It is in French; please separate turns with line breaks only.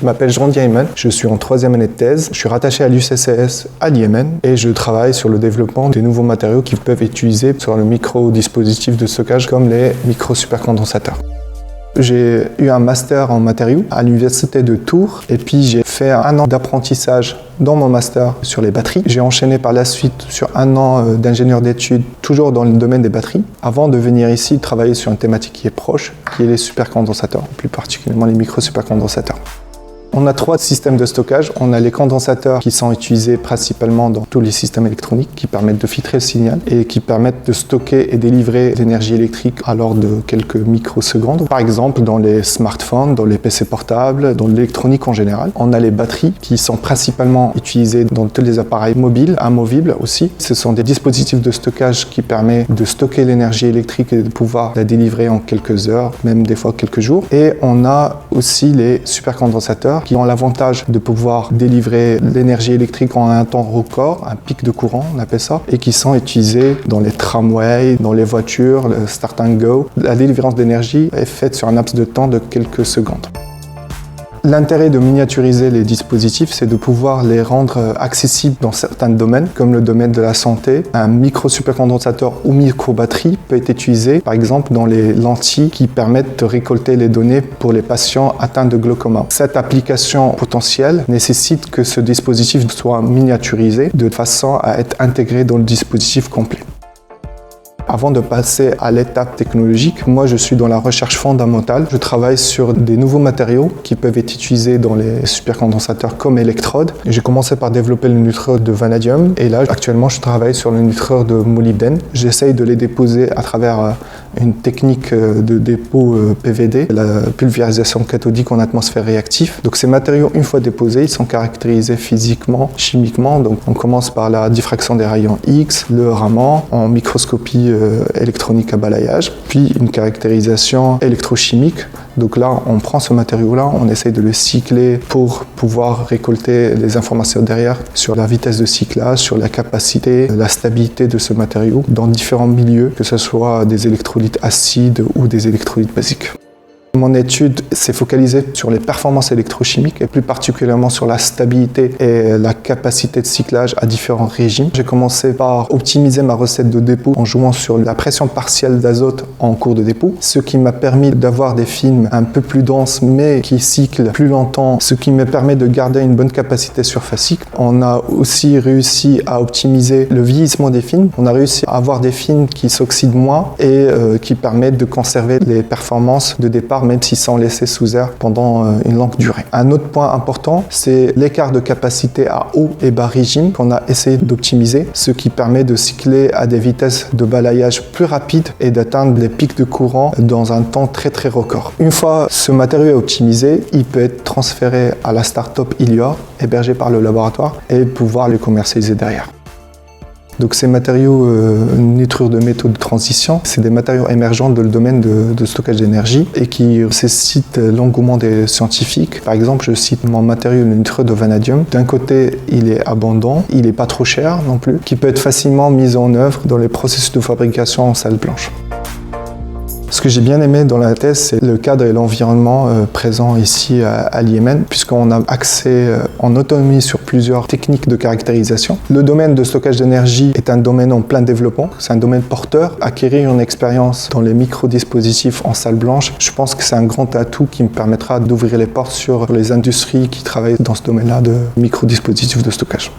Je m'appelle Jean Diamond, je suis en 3e année de thèse, je suis rattaché à l'UCCS à Yémen et je travaille sur le développement des nouveaux matériaux qui peuvent être utilisés sur le micro-dispositif de stockage comme les micro-supercondensateurs. J'ai eu un master en matériaux à l'université de Tours et puis j'ai fait 1 an d'apprentissage dans mon master sur les batteries. J'ai enchaîné par la suite sur 1 an d'ingénieur d'études, toujours dans le domaine des batteries, avant de venir ici travailler sur une thématique qui est proche, qui est les supercondensateurs, plus particulièrement les micro-supercondensateurs. On a 3 systèmes de stockage. On a les condensateurs qui sont utilisés principalement dans tous les systèmes électroniques qui permettent de filtrer le signal et qui permettent de stocker et délivrer l'énergie électrique à l'ordre de quelques microsecondes. Par exemple, dans les smartphones, dans les PC portables, dans l'électronique en général. On a les batteries qui sont principalement utilisées dans tous les appareils mobiles, amovibles aussi. Ce sont des dispositifs de stockage qui permettent de stocker l'énergie électrique et de pouvoir la délivrer en quelques heures, même des fois quelques jours. Et on a aussi les supercondensateurs qui ont l'avantage de pouvoir délivrer l'énergie électrique en un temps record, un pic de courant, on appelle ça, et qui sont utilisés dans les tramways, dans les voitures, le start and go. La délivrance d'énergie est faite sur un laps de temps de quelques secondes. L'intérêt de miniaturiser les dispositifs, c'est de pouvoir les rendre accessibles dans certains domaines, comme le domaine de la santé. Un micro-supercondensateur ou micro-batterie peut être utilisé, par exemple, dans les lentilles qui permettent de récolter les données pour les patients atteints de glaucoma. Cette application potentielle nécessite que ce dispositif soit miniaturisé de façon à être intégré dans le dispositif complet. Avant de passer à l'étape technologique, moi je suis dans la recherche fondamentale. Je travaille sur des nouveaux matériaux qui peuvent être utilisés dans les supercondensateurs comme électrodes. J'ai commencé par développer le nucléaire de vanadium et là actuellement je travaille sur le nucléaire de molybdène. J'essaye de les déposer à travers une technique de dépôt PVD, la pulvérisation cathodique en atmosphère réactive. Donc ces matériaux, une fois déposés, ils sont caractérisés physiquement, chimiquement. Donc on commence par la diffraction des rayons X, le raman en microscopie électronique à balayage, puis une caractérisation électrochimique. Donc là, on prend ce matériau-là, on essaye de le cycler pour pouvoir récolter les informations derrière sur la vitesse de cyclage, sur la capacité, la stabilité de ce matériau dans différents milieux, que ce soit des électrolytes acides ou des électrolytes basiques. Mon étude s'est focalisée sur les performances électrochimiques et plus particulièrement sur la stabilité et la capacité de cyclage à différents régimes. J'ai commencé par optimiser ma recette de dépôt en jouant sur la pression partielle d'azote en cours de dépôt, ce qui m'a permis d'avoir des films un peu plus denses mais qui cyclent plus longtemps, ce qui me permet de garder une bonne capacité surfacique. On a aussi réussi à optimiser le vieillissement des films. On a réussi à avoir des films qui s'oxydent moins et qui permettent de conserver les performances de départ même s'ils sont laissés sous air pendant une longue durée. Un autre point important, c'est l'écart de capacité à haut et bas régime qu'on a essayé d'optimiser, ce qui permet de cycler à des vitesses de balayage plus rapides et d'atteindre les pics de courant dans un temps très record. Une fois ce matériau est optimisé, il peut être transféré à la start-up Ilior, hébergée par le laboratoire, et pouvoir le commercialiser derrière. Donc ces matériaux nitrure de métaux de transition, c'est des matériaux émergents dans le domaine de stockage d'énergie et qui suscitent l'engouement des scientifiques. Par exemple, je cite mon matériau, le nitrure de vanadium. D'un côté, il est abondant, il n'est pas trop cher non plus, qui peut être facilement mis en œuvre dans les processus de fabrication en salle blanche. Ce que j'ai bien aimé dans la thèse, c'est le cadre et l'environnement présent ici à Yémen, puisqu'on a accès en autonomie sur plusieurs techniques de caractérisation. Le domaine de stockage d'énergie est un domaine en plein développement, c'est un domaine porteur. Acquérir une expérience dans les microdispositifs en salle blanche, je pense que c'est un grand atout qui me permettra d'ouvrir les portes sur les industries qui travaillent dans ce domaine-là de microdispositifs de stockage.